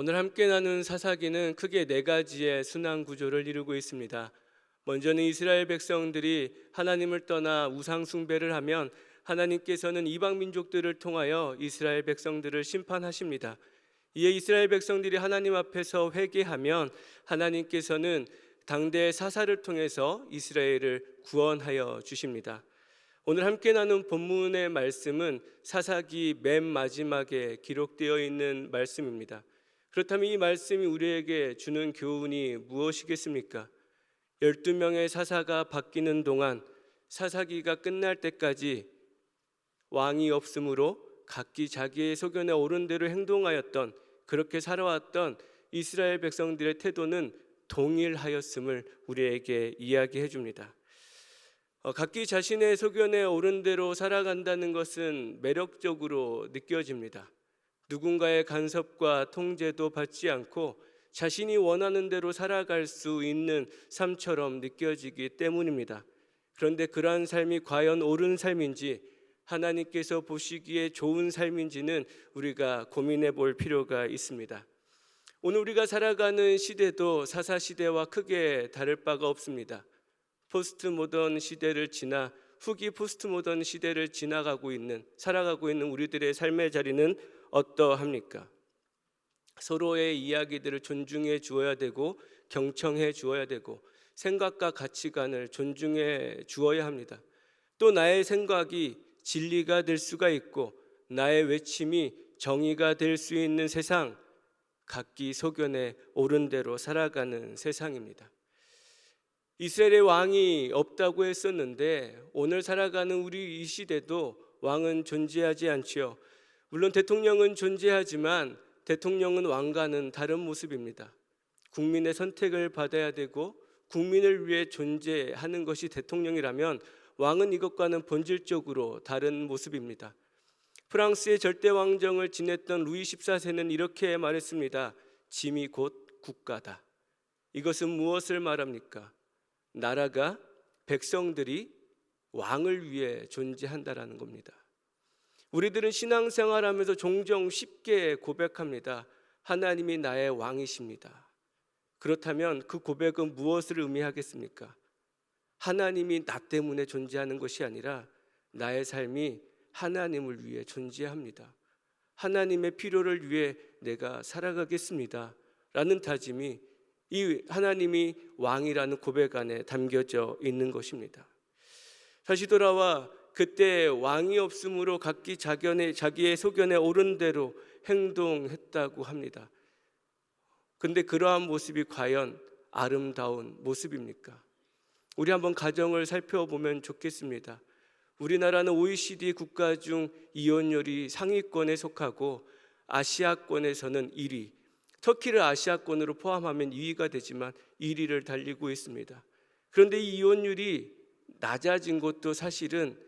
오늘 함께 나눈 사사기는 크게 네 가지의 순환 구조를 이루고 있습니다. 먼저는 이스라엘 백성들이 하나님을 떠나 우상 숭배를 하면 하나님께서는 이방 민족들을 통하여 이스라엘 백성들을 심판하십니다. 이에 이스라엘 백성들이 하나님 앞에서 회개하면 하나님께서는 당대의 사사를 통해서 이스라엘을 구원하여 주십니다. 오늘 함께 나눈 본문의 말씀은 사사기 맨 마지막에 기록되어 있는 말씀입니다. 그렇다면 이 말씀이 우리에게 주는 교훈이 무엇이겠습니까? 12명의 사사가 바뀌는 동안 사사기가 끝날 때까지 왕이 없으므로 각기 자기의 소견에 옳은 대로 행동하였던, 그렇게 살아왔던 이스라엘 백성들의 태도는 동일하였음을 우리에게 이야기해 줍니다. 각기 자신의 소견에 옳은 대로 살아간다는 것은 매력적으로 느껴집니다. 누군가의 간섭과 통제도 받지 않고 자신이 원하는 대로 살아갈 수 있는 삶처럼 느껴지기 때문입니다. 그런데 그러한 삶이 과연 옳은 삶인지, 하나님께서 보시기에 좋은 삶인지는 우리가 고민해 볼 필요가 있습니다. 오늘 우리가 살아가는 시대도 사사 시대와 크게 다를 바가 없습니다. 포스트 모던 시대를 지나 후기 포스트 모던 시대를 살아가고 있는 우리들의 삶의 자리는 어떠합니까? 서로의 이야기들을 존중해 주어야 되고 경청해 주어야 되고 생각과 가치관을 존중해 주어야 합니다. 또 나의 생각이 진리가 될 수가 있고 나의 외침이 정의가 될 수 있는 세상, 각기 소견에 옳은 대로 살아가는 세상입니다. 이스라엘의 왕이 없다고 했었는데 오늘 살아가는 우리 이 시대도 왕은 존재하지 않지요. 물론 대통령은 존재하지만 대통령은 왕과는 다른 모습입니다. 국민의 선택을 받아야 되고 국민을 위해 존재하는 것이 대통령이라면 왕은 이것과는 본질적으로 다른 모습입니다. 프랑스의 절대 왕정을 지냈던 루이 14세는 이렇게 말했습니다. 짐이 곧 국가다. 이것은 무엇을 말합니까? 나라가, 백성들이 왕을 위해 존재한다라는 겁니다. 우리들은 신앙생활하면서 종종 쉽게 고백합니다. 하나님이 나의 왕이십니다. 그렇다면 그 고백은 무엇을 의미하겠습니까? 하나님이 나 때문에 존재하는 것이 아니라 나의 삶이 하나님을 위해 존재합니다. 하나님의 필요를 위해 내가 살아가겠습니다 라는 다짐이 이 하나님이 왕이라는 고백 안에 담겨져 있는 것입니다. 다시 돌아와 그때 왕이 없으므로 각기 자기의 소견에 옳은 대로 행동했다고 합니다. 근데 그러한 모습이 과연 아름다운 모습입니까? 우리 한번 가정을 살펴보면 좋겠습니다. 우리나라는 OECD 국가 중 이혼율이 상위권에 속하고 아시아권에서는 1위, 터키를 아시아권으로 포함하면 2위가 되지만 1위를 달리고 있습니다. 그런데 이 이혼율이 낮아진 것도 사실은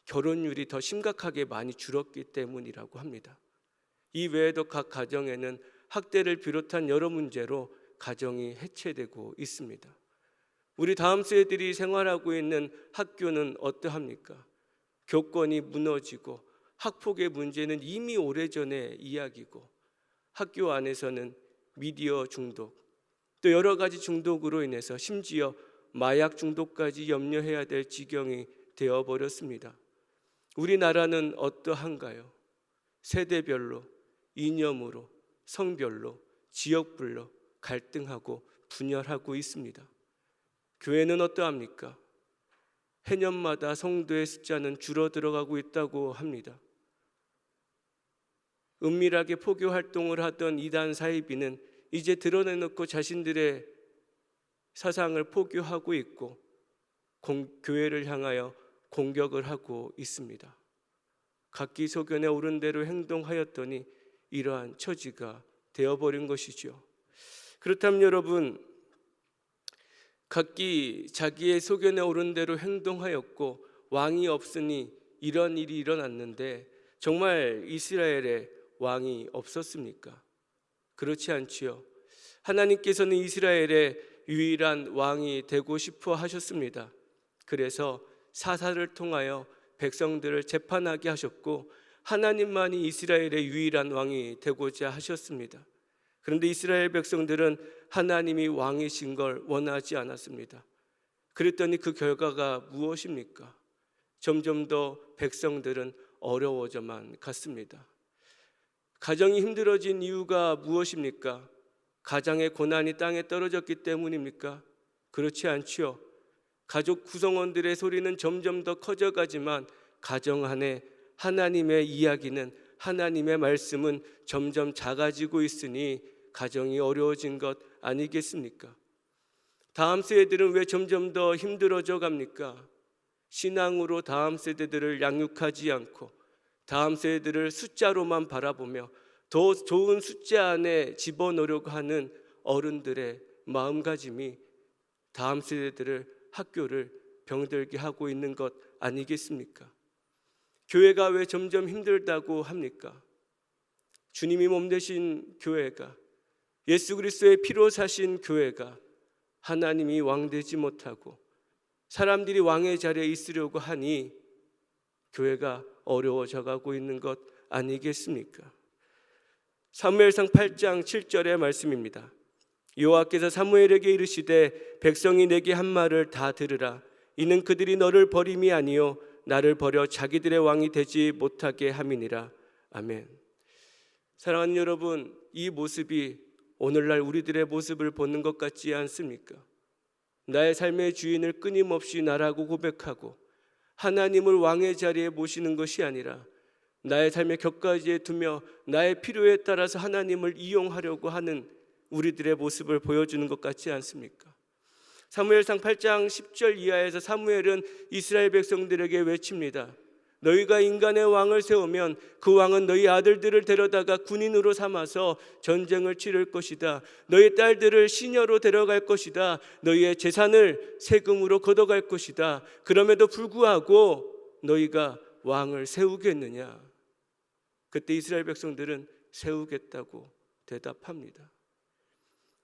결혼율이 더 심각하게 많이 줄었기 때문이라고 합니다. 이 외에도 각 가정에는 학대를 비롯한 여러 문제로 가정이 해체되고 있습니다. 우리 다음 세대들이 생활하고 있는 학교는 어떠합니까? 교권이 무너지고 학폭의 문제는 이미 오래전의 이야기고 학교 안에서는 미디어 중독, 또 여러 가지 중독으로 인해서 심지어 마약 중독까지 염려해야 될 지경이 되어버렸습니다. 우리나라는 어떠한가요? 세대별로, 이념으로, 성별로, 지역별로 갈등하고 분열하고 있습니다. 교회는 어떠합니까? 해년마다 성도의 숫자는 줄어들어가고 있다고 합니다. 은밀하게 포교 활동을 하던 이단 사이비는 이제 드러내놓고 자신들의 사상을 포교하고 있고 교회를 향하여 공격을 하고 있습니다. 각기 소견에 옳은 대로 행동하였더니 이러한 처지가 되어버린 것이죠. 그렇다면 여러분, 각기 자기의 소견에 옳은 대로 행동하였고 왕이 없으니 이런 일이 일어났는데 정말 이스라엘에 왕이 없었습니까? 그렇지 않지요. 하나님께서는 이스라엘의 유일한 왕이 되고 싶어 하셨습니다. 그래서 사사를 통하여 백성들을 재판하게 하셨고 하나님만이 이스라엘의 유일한 왕이 되고자 하셨습니다. 그런데 이스라엘 백성들은 하나님이 왕이신 걸 원하지 않았습니다. 그랬더니 그 결과가 무엇입니까? 점점 더 백성들은 어려워져만 갔습니다. 가정이 힘들어진 이유가 무엇입니까? 가장의 고난이 땅에 떨어졌기 때문입니까? 그렇지 않지요. 가족 구성원들의 소리는 점점 더 커져가지만 가정 안에 하나님의 이야기는, 하나님의 말씀은 점점 작아지고 있으니 가정이 어려워진 것 아니겠습니까? 다음 세대들은 왜 점점 더 힘들어져 갑니까? 신앙으로 다음 세대들을 양육하지 않고 다음 세대들을 숫자로만 바라보며 더 좋은 숫자 안에 집어넣으려고 하는 어른들의 마음가짐이 다음 세대들을, 학교를 병들게 하고 있는 것 아니겠습니까? 교회가 왜 점점 힘들다고 합니까? 주님이 몸 되신 교회가, 예수 그리스도의 피로 사신 교회가 하나님이 왕 되지 못하고 사람들이 왕의 자리에 있으려고 하니 교회가 어려워져 가고 있는 것 아니겠습니까? 사무엘상 8장 7절의 말씀입니다. 여호와께서 사무엘에게 이르시되 백성이 내게 한 말을 다 들으라. 이는 그들이 너를 버림이 아니요 나를 버려 자기들의 왕이 되지 못하게 함이니라. 아멘. 사랑하는 여러분, 이 모습이 오늘날 우리들의 모습을 보는 것 같지 않습니까? 나의 삶의 주인을 끊임없이 나라고 고백하고 하나님을 왕의 자리에 모시는 것이 아니라 나의 삶의 곁가지에 두며 나의 필요에 따라서 하나님을 이용하려고 하는 우리들의 모습을 보여주는 것 같지 않습니까? 사무엘상 8장 10절 이하에서 사무엘은 이스라엘 백성들에게 외칩니다. 너희가 인간의 왕을 세우면 그 왕은 너희 아들들을 데려다가 군인으로 삼아서 전쟁을 치를 것이다. 너희 딸들을 시녀로 데려갈 것이다. 너희의 재산을 세금으로 걷어갈 것이다. 그럼에도 불구하고 너희가 왕을 세우겠느냐? 그때 이스라엘 백성들은 세우겠다고 대답합니다.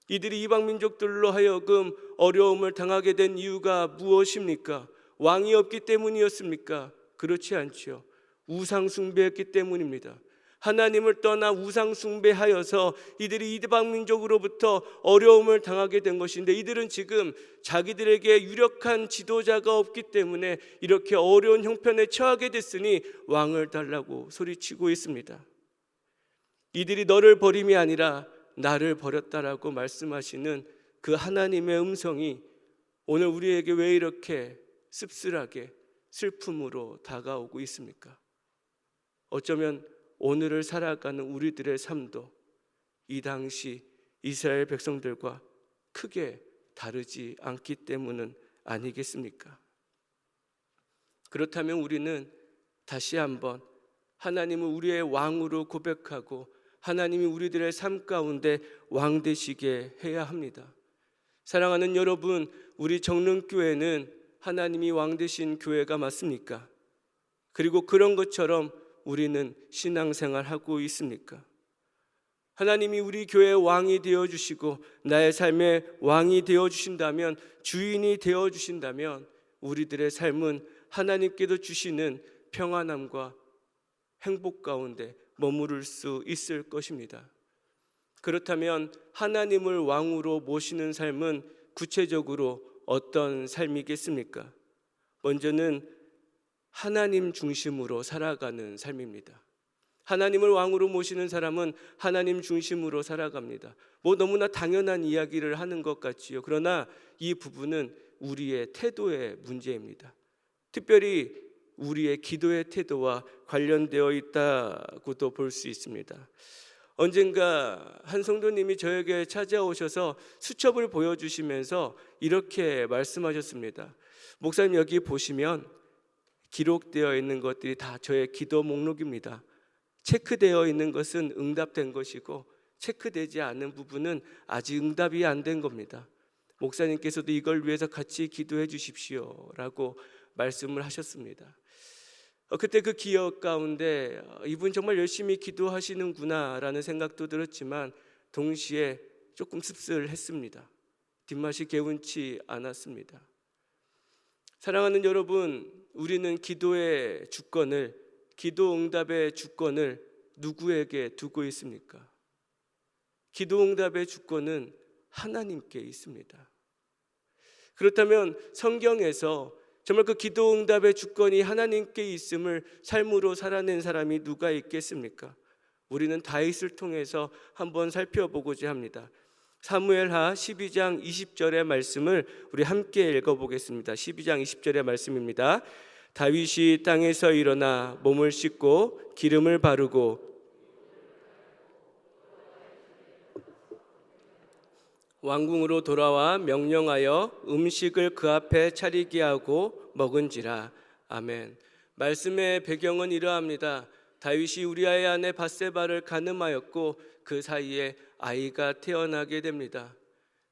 이들이 이방 민족들로 하여금 어려움을 당하게 된 이유가 무엇입니까? 왕이 없기 때문이었습니까? 그렇지 않지요. 우상 숭배했기 때문입니다. 하나님을 떠나 우상 숭배하여서 이들이 이방 민족으로부터 어려움을 당하게 된 것인데, 이들은 지금 자기들에게 유력한 지도자가 없기 때문에 이렇게 어려운 형편에 처하게 됐으니 왕을 달라고 소리치고 있습니다. 이들이 너를 버림이 아니라 나를 버렸다라고 말씀하시는 그 하나님의 음성이 오늘 우리에게 왜 이렇게 씁쓸하게 슬픔으로 다가오고 있습니까? 어쩌면 오늘을 살아가는 우리들의 삶도 이 당시 이스라엘 백성들과 크게 다르지 않기 때문은 아니겠습니까? 그렇다면 우리는 다시 한번 하나님을 우리의 왕으로 고백하고 하나님이 우리들의 삶 가운데 왕 되시게 해야 합니다. 사랑하는 여러분, 우리 정릉교회는 하나님이 왕 되신 교회가 맞습니까? 그리고 그런 것처럼 우리는 신앙생활하고 있습니까? 하나님이 우리 교회의 왕이 되어주시고 나의 삶의 왕이 되어주신다면, 주인이 되어주신다면 우리들의 삶은 하나님께도 주시는 평안함과 행복 가운데 머무를 수 있을 것입니다. 그렇다면 하나님을 왕으로 모시는 삶은 구체적으로 어떤 삶이겠습니까? 먼저는 하나님 중심으로 살아가는 삶입니다. 하나님을 왕으로 모시는 사람은 하나님 중심으로 살아갑니다. 너무나 당연한 이야기를 하는 것 같지요. 그러나 이 부분은 우리의 태도의 문제입니다. 특별히 우리의 기도의 태도와 관련되어 있다고도 볼 수 있습니다. 언젠가 한 성도님이 저에게 찾아오셔서 수첩을 보여주시면서 이렇게 말씀하셨습니다. 목사님, 여기 보시면 기록되어 있는 것들이 다 저의 기도 목록입니다. 체크되어 있는 것은 응답된 것이고 체크되지 않은 부분은 아직 응답이 안 된 겁니다. 목사님께서도 이걸 위해서 같이 기도해 주십시오 라고 말씀을 하셨습니다. 그때 그 기억 가운데 이분 정말 열심히 기도하시는구나 라는 생각도 들었지만 동시에 조금 씁쓸했습니다. 뒷맛이 개운치 않았습니다. 사랑하는 여러분, 우리는 기도의 주권을, 기도 응답의 주권을 누구에게 두고 있습니까? 기도응답의 주권은 하나님께 있습니다. 그렇다면 성경에서 정말 그 기도응답의 주권이 하나님께 있음을 삶으로 살아낸 사람이 누가 있겠습니까? 우리는 다윗을 통해서 한번 살펴보고자 합니다. 사무엘하 12장 20절의 말씀을 우리 함께 읽어보겠습니다. 12장 20절의 말씀입니다. 다윗이 땅에서 일어나 몸을 씻고 기름을 바르고 왕궁으로 돌아와 명령하여 음식을 그 앞에 차리게 하고 먹은지라. 아멘. 말씀의 배경은 이러합니다. 다윗이 우리아의 아내 밧세바를 간음하였고 그 사이에 아이가 태어나게 됩니다.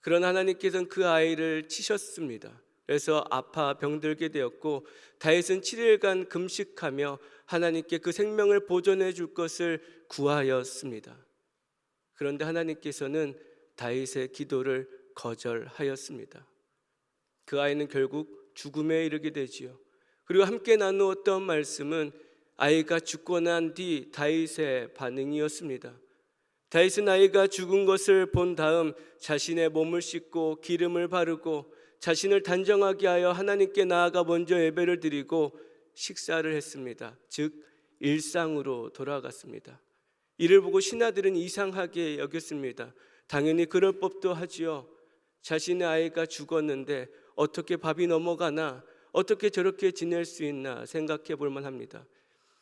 그러나 하나님께서는 그 아이를 치셨습니다. 그래서 아파 병들게 되었고 다윗은 7일간 금식하며 하나님께 그 생명을 보존해 줄 것을 구하였습니다. 그런데 하나님께서는 다윗의 기도를 거절하였습니다. 그 아이는 결국 죽음에 이르게 되지요. 그리고 함께 나누었던 말씀은 아이가 죽고 난 뒤 다윗의 반응이었습니다. 다윗은 아이가 죽은 것을 본 다음 자신의 몸을 씻고 기름을 바르고 자신을 단정하게 하여 하나님께 나아가 먼저 예배를 드리고 식사를 했습니다. 즉 일상으로 돌아갔습니다. 이를 보고 신하들은 이상하게 여겼습니다. 당연히 그럴 법도 하지요. 자신의 아이가 죽었는데 어떻게 밥이 넘어가나, 어떻게 저렇게 지낼 수 있나 생각해 볼 만합니다.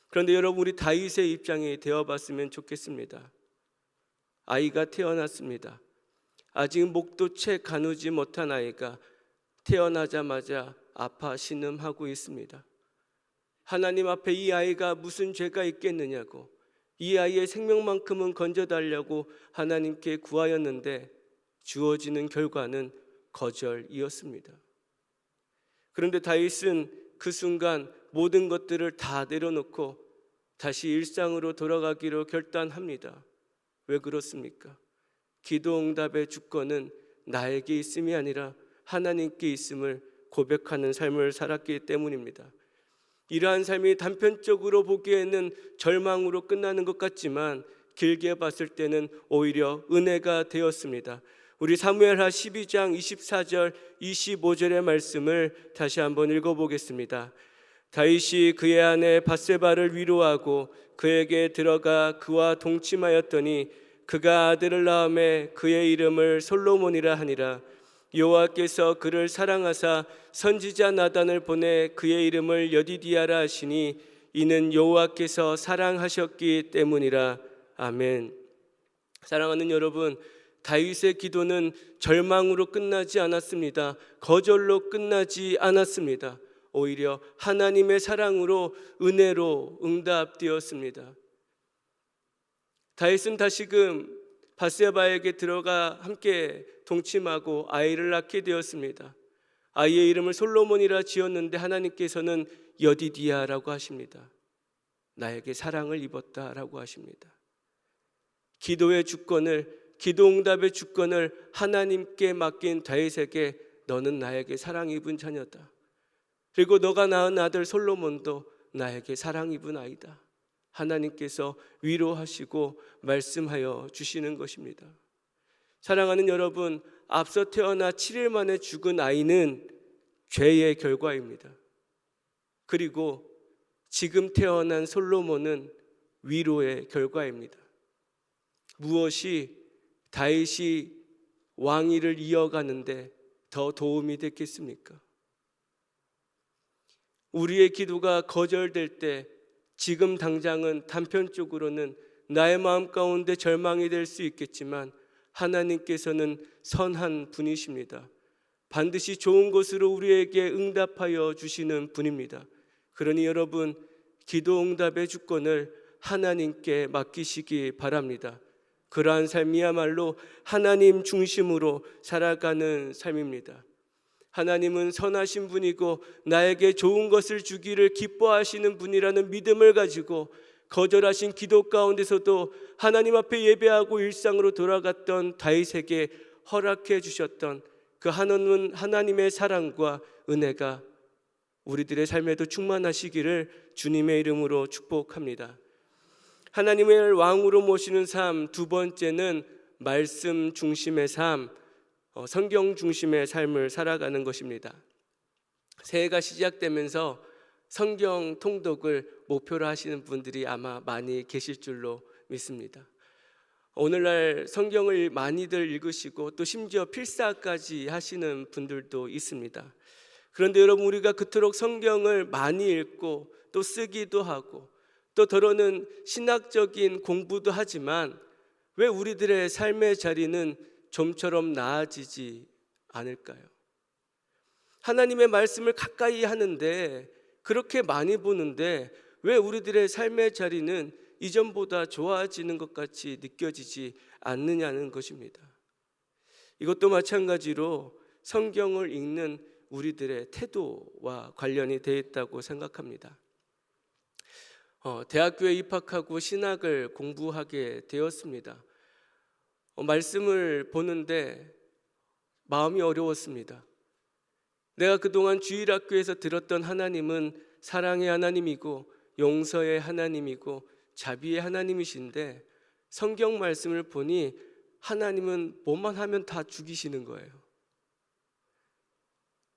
그런데 여러분, 우리 다윗의 입장이 되어봤으면 좋겠습니다. 아이가 태어났습니다. 아직 목도 채 가누지 못한 아이가 태어나자마자 아파 신음하고 있습니다. 하나님 앞에 이 아이가 무슨 죄가 있겠느냐고, 이 아이의 생명만큼은 건져달라고 하나님께 구하였는데 주어지는 결과는 거절이었습니다. 그런데 다윗은 그 순간 모든 것들을 다 내려놓고 다시 일상으로 돌아가기로 결단합니다. 왜 그렇습니까? 기도응답의 주권은 나에게 있음이 아니라 하나님께 있음을 고백하는 삶을 살았기 때문입니다. 이러한 삶이 단편적으로 보기에는 절망으로 끝나는 것 같지만 길게 봤을 때는 오히려 은혜가 되었습니다. 우리 사무엘하 12장 24절 25절의 말씀을 다시 한번 읽어보겠습니다. 다윗이 그의 아내 밧세바를 위로하고 그에게 들어가 그와 동침하였더니 그가 아들을 낳음에 그의 이름을 솔로몬이라 하니라. 여호와께서 그를 사랑하사 선지자 나단을 보내 그의 이름을 여디디아라 하시니 이는 여호와께서 사랑하셨기 때문이라. 아멘. 사랑하는 여러분, 다윗의 기도는 절망으로 끝나지 않았습니다. 거절로 끝나지 않았습니다. 오히려 하나님의 사랑으로, 은혜로 응답되었습니다. 다윗은 다시금 밧세바에게 들어가 함께 동침하고 아이를 낳게 되었습니다. 아이의 이름을 솔로몬이라 지었는데 하나님께서는 여디디아라고 하십니다. 나에게 사랑을 입었다라고 하십니다. 기도의 주권을, 기도응답의 주권을 하나님께 맡긴 다윗에게 너는 나에게 사랑 입은 자녀다. 그리고 너가 낳은 아들 솔로몬도 나에게 사랑 입은 아이다. 하나님께서 위로하시고 말씀하여 주시는 것입니다. 사랑하는 여러분, 앞서 태어나 7일 만에 죽은 아이는 죄의 결과입니다. 그리고 지금 태어난 솔로몬은 위로의 결과입니다. 무엇이 다윗이 왕위를 이어가는데 더 도움이 됐겠습니까? 우리의 기도가 거절될 때 지금 당장은 단편적으로는 나의 마음 가운데 절망이 될 수 있겠지만 하나님께서는 선한 분이십니다. 반드시 좋은 것으로 우리에게 응답하여 주시는 분입니다. 그러니 여러분, 기도 응답의 주권을 하나님께 맡기시기 바랍니다. 그러한 삶이야말로 하나님 중심으로 살아가는 삶입니다. 하나님은 선하신 분이고 나에게 좋은 것을 주기를 기뻐하시는 분이라는 믿음을 가지고 거절하신 기도 가운데서도 하나님 앞에 예배하고 일상으로 돌아갔던 다윗에게 허락해 주셨던 그 하나님의 사랑과 은혜가 우리들의 삶에도 충만하시기를 주님의 이름으로 축복합니다. 하나님을 왕으로 모시는 삶, 두 번째는 말씀 중심의 삶, 성경 중심의 삶을 살아가는 것입니다. 새해가 시작되면서 성경 통독을 목표로 하시는 분들이 아마 많이 계실 줄로 믿습니다. 오늘날 성경을 많이들 읽으시고 또 심지어 필사까지 하시는 분들도 있습니다. 그런데 여러분, 우리가 그토록 성경을 많이 읽고 또 쓰기도 하고 또 더러는 신학적인 공부도 하지만 왜 우리들의 삶의 자리는 좀처럼 나아지지 않을까요? 하나님의 말씀을 가까이 하는데, 그렇게 많이 보는데 왜 우리들의 삶의 자리는 이전보다 좋아지는 것 같이 느껴지지 않느냐는 것입니다. 이것도 마찬가지로 성경을 읽는 우리들의 태도와 관련이 되어 있다고 생각합니다. 대학교에 입학하고 신학을 공부하게 되었습니다. 말씀을 보는데 마음이 어려웠습니다. 내가 그동안 주일학교에서 들었던 하나님은 사랑의 하나님이고 용서의 하나님이고 자비의 하나님이신데, 성경 말씀을 보니 하나님은 뭐만 하면 다 죽이시는 거예요.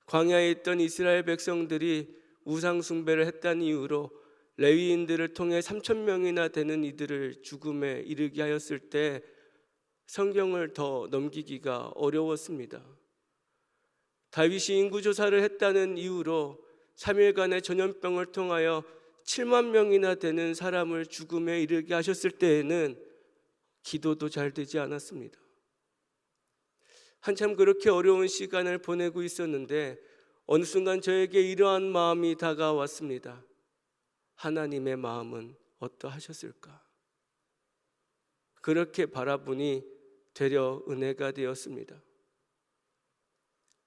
광야에 있던 이스라엘 백성들이 우상 숭배를 했다는 이유로 레위인들을 통해 3,000명이나 되는 이들을 죽음에 이르게 하였을 때 성경을 더 넘기기가 어려웠습니다. 다윗이 인구조사를 했다는 이유로 3일간의 전염병을 통하여 7만 명이나 되는 사람을 죽음에 이르게 하셨을 때에는 기도도 잘 되지 않았습니다. 한참 그렇게 어려운 시간을 보내고 있었는데 어느 순간 저에게 이러한 마음이 다가왔습니다. 하나님의 마음은 어떠하셨을까? 그렇게 바라보니 되려 은혜가 되었습니다.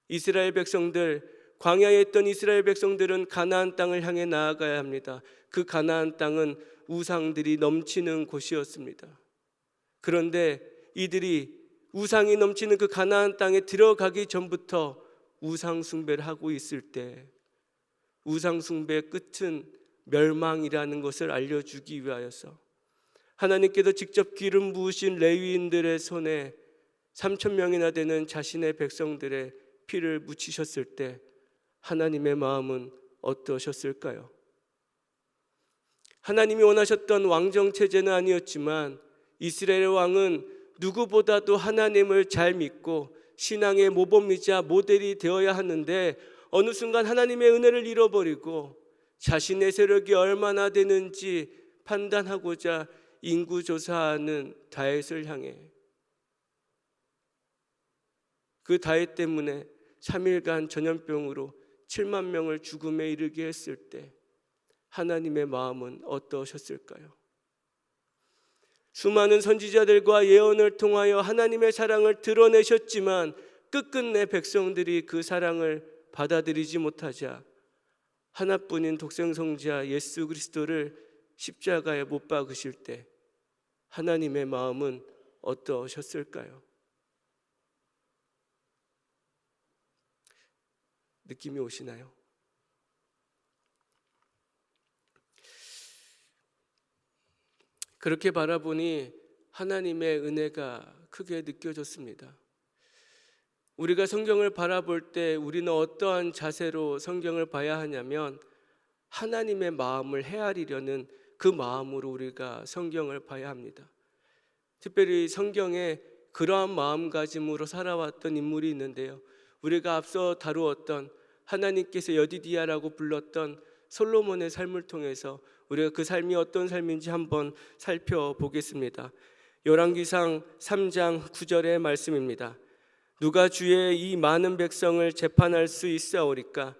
이스라엘 백성들, 광야에 있던 이스라엘 백성들은 가나안 땅을 향해 나아가야 합니다. 그 가나안 땅은 우상들이 넘치는 곳이었습니다. 그런데 이들이 우상이 넘치는 그 가나안 땅에 들어가기 전부터 우상 숭배를 하고 있을 때, 우상 숭배의 끝은 멸망이라는 것을 알려주기 위하여서 하나님께서 직접 기름 부으신 레위인들의 손에 3,000명이나 되는 자신의 백성들의 피를 묻히셨을 때 하나님의 마음은 어떠셨을까요? 하나님이 원하셨던 왕정체제는 아니었지만 이스라엘 왕은 누구보다도 하나님을 잘 믿고 신앙의 모범이자 모델이 되어야 하는데, 어느 순간 하나님의 은혜를 잃어버리고 자신의 세력이 얼마나 되는지 판단하고자 인구조사하는 다윗을 향해, 그 다윗 때문에 3일간 전염병으로 7만 명을 죽음에 이르게 했을 때 하나님의 마음은 어떠셨을까요? 수많은 선지자들과 예언을 통하여 하나님의 사랑을 드러내셨지만 끝끝내 백성들이 그 사랑을 받아들이지 못하자 하나뿐인 독생성자 예수 그리스도를 십자가에 못 박으실 때 하나님의 마음은 어떠셨을까요? 느낌이 오시나요? 그렇게 바라보니 하나님의 은혜가 크게 느껴졌습니다. 우리가 성경을 바라볼 때 우리는 어떠한 자세로 성경을 봐야 하냐면 하나님의 마음을 헤아리려는 그 마음으로 우리가 성경을 봐야 합니다. 특별히 성경에 그러한 마음가짐으로 살아왔던 인물이 있는데요, 우리가 앞서 다루었던 하나님께서 여디디아라고 불렀던 솔로몬의 삶을 통해서 우리가 그 삶이 어떤 삶인지 한번 살펴보겠습니다. 열왕기상 3장 9절의 말씀입니다. 누가 주의 이 많은 백성을 재판할 수 있사오리까?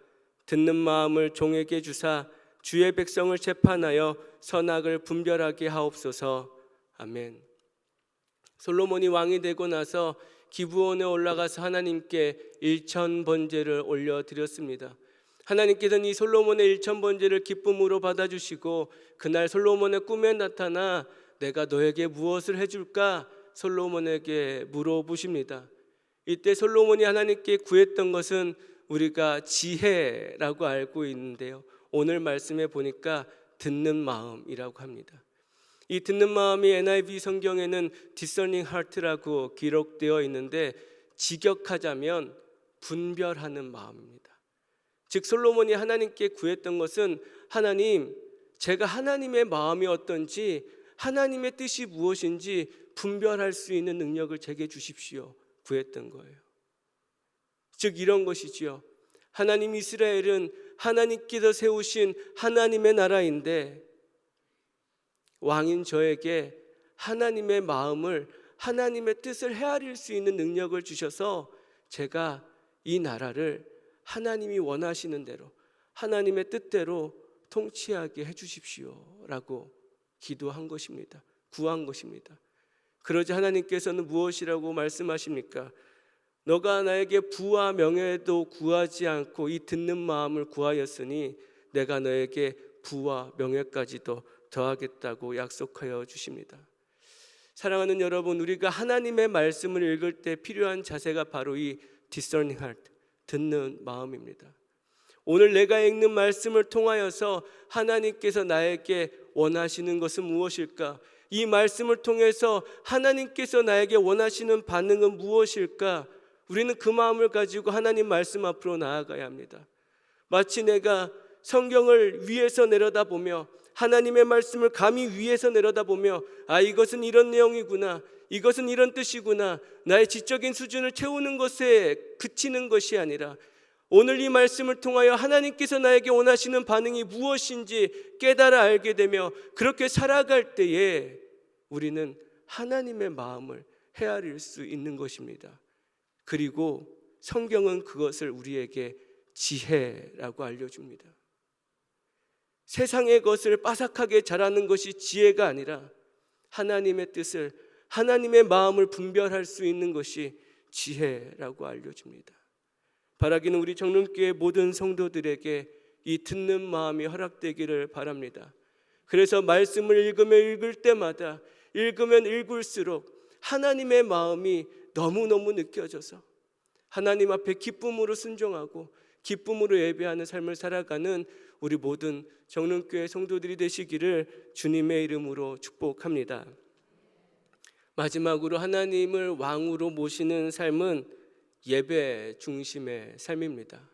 듣는 마음을 종에게 주사 주의 백성을 재판하여 선악을 분별하게 하옵소서. 아멘. 솔로몬이 왕이 되고 나서 기브온에 올라가서 하나님께 1,000번제를 올려드렸습니다. 하나님께서는 이 솔로몬의 1,000번제를 기쁨으로 받아주시고 그날 솔로몬의 꿈에 나타나 내가 너에게 무엇을 해줄까? 솔로몬에게 물어보십니다. 이때 솔로몬이 하나님께 구했던 것은 우리가 지혜라고 알고 있는데요, 오늘 말씀에 보니까 듣는 마음이라고 합니다. 이 듣는 마음이 NIV 성경에는 discerning heart라고 기록되어 있는데 직역하자면 분별하는 마음입니다. 즉 솔로몬이 하나님께 구했던 것은 하나님, 제가 하나님의 마음이 어떤지, 하나님의 뜻이 무엇인지 분별할 수 있는 능력을 제게 주십시오 구했던 거예요. 즉 이런 것이지요. 하나님, 이스라엘은 하나님께서 세우신 하나님의 나라인데 왕인 저에게 하나님의 마음을, 하나님의 뜻을 헤아릴 수 있는 능력을 주셔서 제가 이 나라를 하나님이 원하시는 대로, 하나님의 뜻대로 통치하게 해주십시오 라고 기도한 것입니다. 구한 것입니다. 그러자 하나님께서는 무엇이라고 말씀하십니까? 너가 나에게 부와 명예도 구하지 않고 이 듣는 마음을 구하였으니 내가 너에게 부와 명예까지도 더하겠다고 약속하여 주십니다. 사랑하는 여러분, 우리가 하나님의 말씀을 읽을 때 필요한 자세가 바로 이 discerning heart, 듣는 마음입니다. 오늘 내가 읽는 말씀을 통하여서 하나님께서 나에게 원하시는 것은 무엇일까? 이 말씀을 통해서 하나님께서 나에게 원하시는 반응은 무엇일까? 우리는 그 마음을 가지고 하나님 말씀 앞으로 나아가야 합니다. 마치 내가 성경을 위에서 내려다보며 하나님의 말씀을 감히 위에서 내려다보며 이것은 이런 내용이구나, 이것은 이런 뜻이구나, 나의 지적인 수준을 채우는 것에 그치는 것이 아니라 오늘 이 말씀을 통하여 하나님께서 나에게 원하시는 반응이 무엇인지 깨달아 알게 되며 그렇게 살아갈 때에 우리는 하나님의 마음을 헤아릴 수 있는 것입니다. 그리고 성경은 그것을 우리에게 지혜라고 알려줍니다. 세상의 것을 빠삭하게 잘하는 것이 지혜가 아니라 하나님의 뜻을, 하나님의 마음을 분별할 수 있는 것이 지혜라고 알려줍니다. 바라기는 우리 정릉교회 모든 성도들에게 이 듣는 마음이 허락되기를 바랍니다. 그래서 말씀을 읽으면 읽을 때마다, 읽으면 읽을수록 하나님의 마음이 너무너무 느껴져서 하나님 앞에 기쁨으로 순종하고 기쁨으로 예배하는 삶을 살아가는 우리 모든 정릉교회 성도들이 되시기를 주님의 이름으로 축복합니다. 마지막으로 하나님을 왕으로 모시는 삶은 예배 중심의 삶입니다.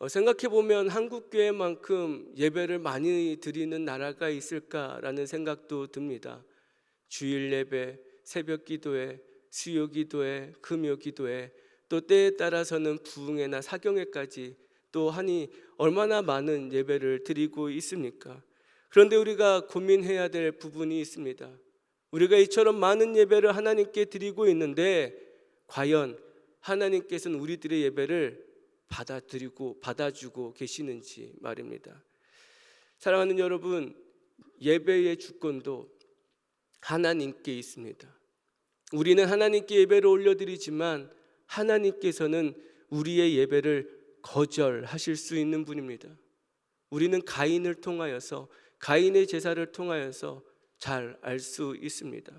생각해보면 한국교회만큼 예배를 많이 드리는 나라가 있을까라는 생각도 듭니다. 주일 예배, 새벽 기도회, 수요 기도회, 금요 기도회, 또 때에 따라서는 부흥회나 사경회까지 또 하니 얼마나 많은 예배를 드리고 있습니까? 그런데 우리가 고민해야 될 부분이 있습니다. 우리가 이처럼 많은 예배를 하나님께 드리고 있는데 과연 하나님께서는 우리들의 예배를 받아주고 계시는지 말입니다. 사랑하는 여러분, 예배의 주권도 하나님께 있습니다. 우리는 하나님께 예배를 올려드리지만 하나님께서는 우리의 예배를 거절하실 수 있는 분입니다. 우리는 가인을 통하여서, 가인의 제사를 통하여서 잘 알 수 있습니다.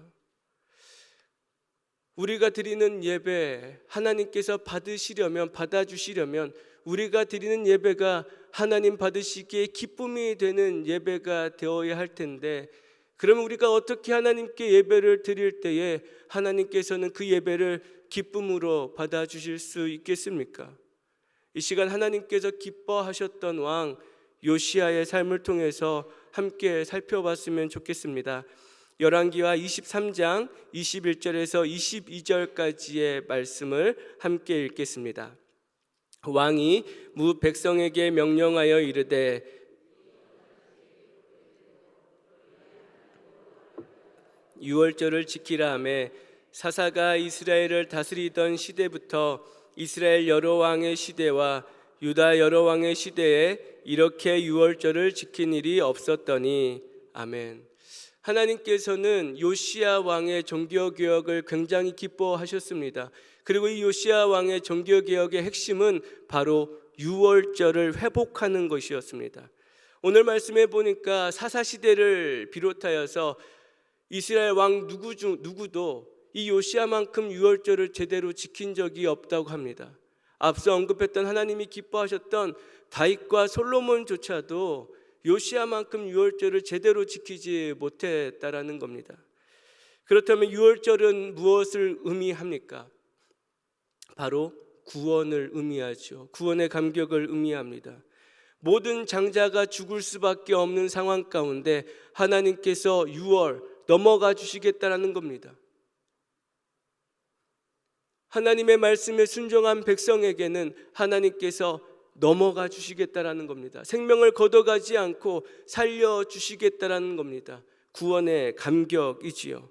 우리가 드리는 예배, 하나님께서 받아주시려면 우리가 드리는 예배가 하나님 받으시기에 기쁨이 되는 예배가 되어야 할 텐데, 그러면 우리가 어떻게 하나님께 예배를 드릴 때에 하나님께서는 그 예배를 기쁨으로 받아주실 수 있겠습니까? 이 시간 하나님께서 기뻐하셨던 왕 요시야의 삶을 통해서 함께 살펴봤으면 좋겠습니다. 열왕기하 23장 21절에서 22절까지의 말씀을 함께 읽겠습니다. 왕이 무 백성에게 명령하여 이르되 유월절을 지키라 하며 사사가 이스라엘을 다스리던 시대부터 이스라엘 여러 왕의 시대와 유다 여러 왕의 시대에 이렇게 유월절을 지킨 일이 없었더니. 아멘. 하나님께서는 요시야 왕의 종교개혁을 굉장히 기뻐하셨습니다. 그리고 이 요시야 왕의 종교개혁의 핵심은 바로 유월절을 회복하는 것이었습니다. 오늘 말씀해 보니까 사사시대를 비롯하여서 이스라엘 왕 누구도 이 요시야만큼 유월절을 제대로 지킨 적이 없다고 합니다. 앞서 언급했던 하나님이 기뻐하셨던 다윗과 솔로몬조차도 요시야만큼 유월절을 제대로 지키지 못했다라는 겁니다. 그렇다면 유월절은 무엇을 의미합니까? 바로 구원을 의미하죠. 구원의 감격을 의미합니다. 모든 장자가 죽을 수밖에 없는 상황 가운데 하나님께서 6월 넘어가 주시겠다라는 겁니다. 하나님의 말씀에 순종한 백성에게는 하나님께서 넘어가 주시겠다라는 겁니다. 생명을 걷어가지 않고 살려 주시겠다라는 겁니다. 구원의 감격이지요.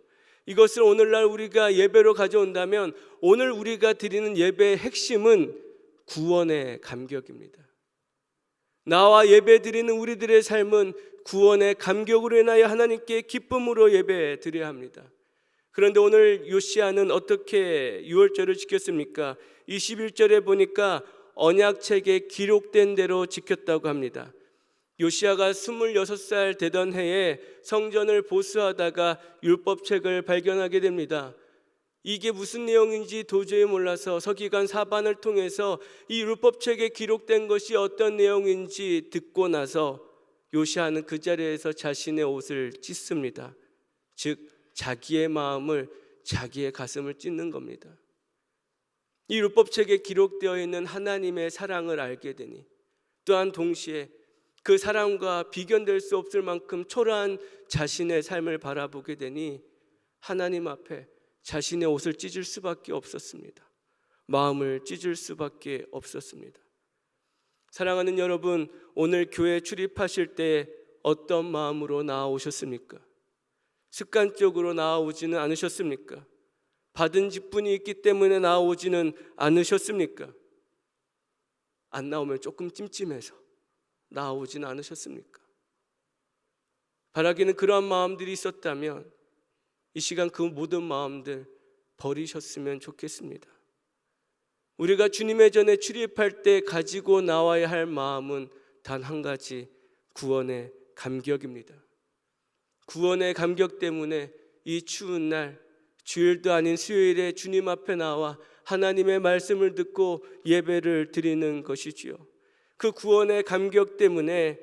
이것을 오늘날 우리가 예배로 가져온다면 오늘 우리가 드리는 예배의 핵심은 구원의 감격입니다. 나와 예배 드리는 우리들의 삶은 구원의 감격으로 인하여 하나님께 기쁨으로 예배 드려야 합니다. 그런데 오늘 요시야는 어떻게 유월절을 지켰습니까? 21절에 보니까 언약책에 기록된 대로 지켰다고 합니다. 요시야가 26살 되던 해에 성전을 보수하다가 율법책을 발견하게 됩니다. 이게 무슨 내용인지 도저히 몰라서 서기관 사반을 통해서 이 율법책에 기록된 것이 어떤 내용인지 듣고 나서 요시야는 그 자리에서 자신의 옷을 찢습니다. 즉 자기의 마음을, 자기의 가슴을 찢는 겁니다. 이 율법책에 기록되어 있는 하나님의 사랑을 알게 되니, 또한 동시에 그 사랑과 비견될 수 없을 만큼 초라한 자신의 삶을 바라보게 되니 하나님 앞에 자신의 옷을 찢을 수밖에 없었습니다. 마음을 찢을 수밖에 없었습니다. 사랑하는 여러분, 오늘 교회 출입하실 때 어떤 마음으로 나아오셨습니까? 습관적으로 나아오지는 않으셨습니까? 받은 직분이 있기 때문에 나아오지는 않으셨습니까? 안 나오면 조금 찜찜해서 나아오지는 않으셨습니까? 바라기는 그러한 마음들이 있었다면 이 시간 그 모든 마음들 버리셨으면 좋겠습니다. 우리가 주님의 전에 출입할 때 가지고 나와야 할 마음은 단 한 가지, 구원의 감격입니다. 구원의 감격 때문에 이 추운 날, 주일도 아닌 수요일에 주님 앞에 나와 하나님의 말씀을 듣고 예배를 드리는 것이지요. 그 구원의 감격 때문에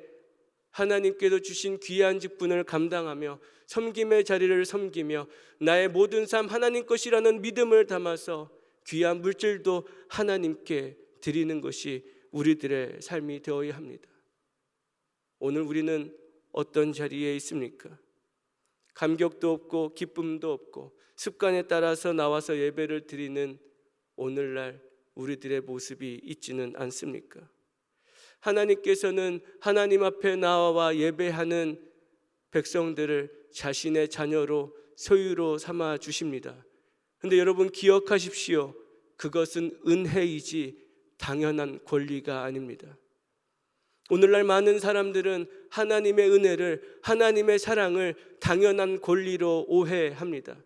하나님께서 주신 귀한 직분을 감당하며 섬김의 자리를 섬기며 나의 모든 삶 하나님 것이라는 믿음을 담아서 귀한 물질도 하나님께 드리는 것이 우리들의 삶이 되어야 합니다. 오늘 우리는 어떤 자리에 있습니까? 감격도 없고 기쁨도 없고 습관에 따라서 나와서 예배를 드리는 오늘날 우리들의 모습이 있지는 않습니까? 하나님께서는 하나님 앞에 나와 예배하는 백성들을 자신의 자녀로 소유로 삼아 주십니다. 그런데 여러분 기억하십시오. 그것은 은혜이지 당연한 권리가 아닙니다. 오늘날 많은 사람들은 하나님의 은혜를, 하나님의 사랑을 당연한 권리로 오해합니다.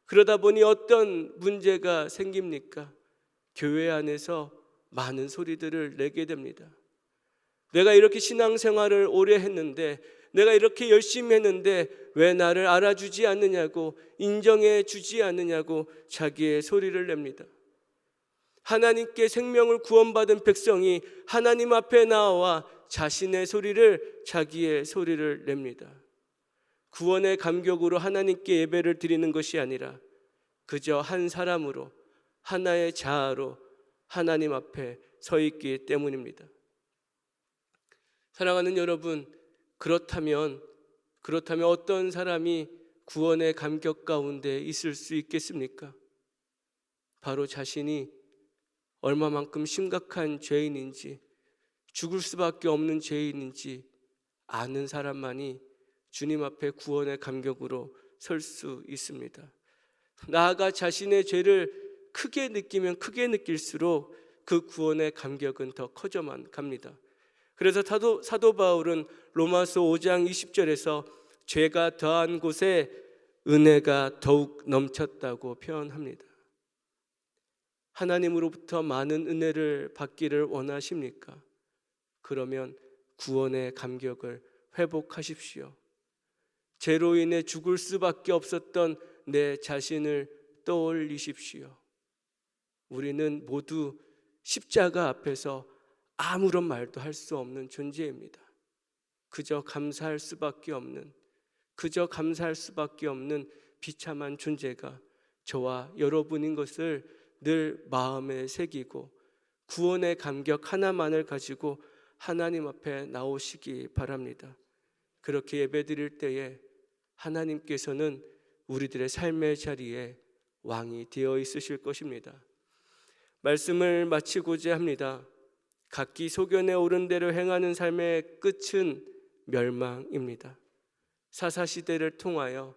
그러다 보니 어떤 문제가 생깁니까? 교회 안에서 많은 소리들을 내게 됩니다. 내가 이렇게 신앙생활을 오래 했는데, 내가 이렇게 열심히 했는데 왜 나를 알아주지 않느냐고, 인정해 주지 않느냐고 자기의 소리를 냅니다. 하나님께 생명을 구원받은 백성이 하나님 앞에 나와 자신의 소리를, 자기의 소리를 냅니다. 구원의 감격으로 하나님께 예배를 드리는 것이 아니라 그저 한 사람으로, 하나의 자아로 하나님 앞에 서 있기 때문입니다. 사랑하는 여러분, 그렇다면 어떤 사람이 구원의 감격 가운데 있을 수 있겠습니까? 바로 자신이 얼마만큼 심각한 죄인인지, 죽을 수밖에 없는 죄인인지 아는 사람만이 주님 앞에 구원의 감격으로 설 수 있습니다. 나아가 자신의 죄를 크게 느끼면 크게 느낄수록 그 구원의 감격은 더 커져만 갑니다. 그래서 사도 바울은 로마서 5장 20절에서 죄가 더한 곳에 은혜가 더욱 넘쳤다고 표현합니다. 하나님으로부터 많은 은혜를 받기를 원하십니까? 그러면 구원의 감격을 회복하십시오. 죄로 인해 죽을 수밖에 없었던 내 자신을 떠올리십시오. 우리는 모두 십자가 앞에서 아무런 말도 할 수 없는 존재입니다. 그저 감사할 수밖에 없는, 그저 감사할 수밖에 없는 비참한 존재가 저와 여러분인 것을 늘 마음에 새기고 구원의 감격 하나만을 가지고 하나님 앞에 나오시기 바랍니다. 그렇게 예배드릴 때에 하나님께서는 우리들의 삶의 자리에 왕이 되어 있으실 것입니다. 말씀을 마치고자 합니다. 각기 소견에 오른 대로 행하는 삶의 끝은 멸망입니다. 사사시대를 통하여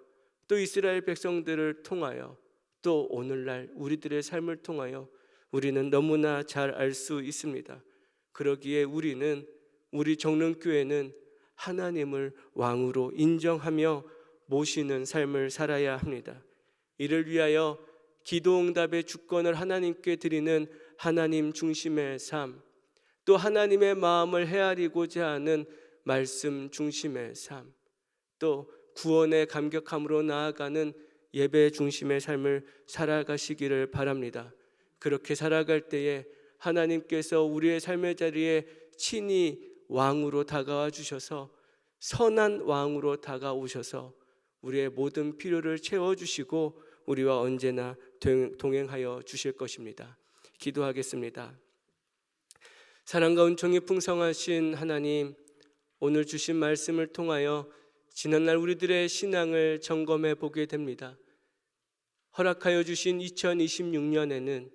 또 이스라엘 백성들을 통하여 또 오늘날 우리들의 삶을 통하여 우리는 너무나 잘 알 수 있습니다. 그러기에 우리 정릉교회는 하나님을 왕으로 인정하며 모시는 삶을 살아야 합니다. 이를 위하여 기도응답의 주권을 하나님께 드리는 하나님 중심의 삶, 또 하나님의 마음을 헤아리고자 하는 말씀 중심의 삶, 또 구원의 감격함으로 나아가는 예배 중심의 삶을 살아가시기를 바랍니다. 그렇게 살아갈 때에 하나님께서 우리의 삶의 자리에 친히 왕으로 다가와 주셔서 선한 왕으로 다가오셔서 우리의 모든 필요를 채워주시고 우리와 언제나 동행하여 주실 것입니다. 기도하겠습니다. 사랑과 은총이 풍성하신 하나님, 오늘 주신 말씀을 통하여 지난날 우리들의 신앙을 점검해 보게 됩니다. 허락하여 주신 2026년에는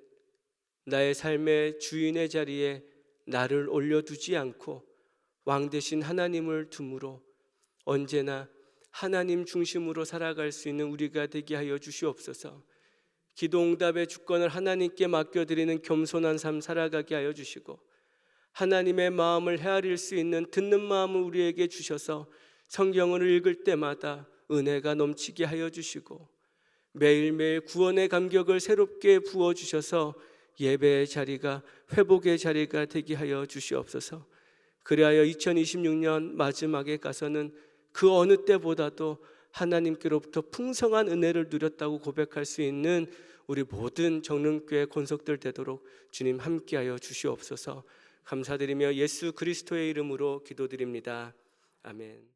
나의 삶의 주인의 자리에 나를 올려두지 않고 왕 대신 하나님을 둠으로 언제나 하나님 중심으로 살아갈 수 있는 우리가 되게 하여 주시옵소서. 기도응답의 주권을 하나님께 맡겨드리는 겸손한 삶 살아가게 하여 주시고 하나님의 마음을 헤아릴 수 있는 듣는 마음을 우리에게 주셔서 성경을 읽을 때마다 은혜가 넘치게 하여 주시고 매일매일 구원의 감격을 새롭게 부어주셔서 예배의 자리가 회복의 자리가 되게 하여 주시옵소서. 그리하여 2026년 마지막에 가서는 그 어느 때보다도 하나님께로부터 풍성한 은혜를 누렸다고 고백할 수 있는 우리 모든 정릉교회 권속들 되도록 주님 함께하여 주시옵소서. 감사드리며 예수 그리스도의 이름으로 기도드립니다. 아멘.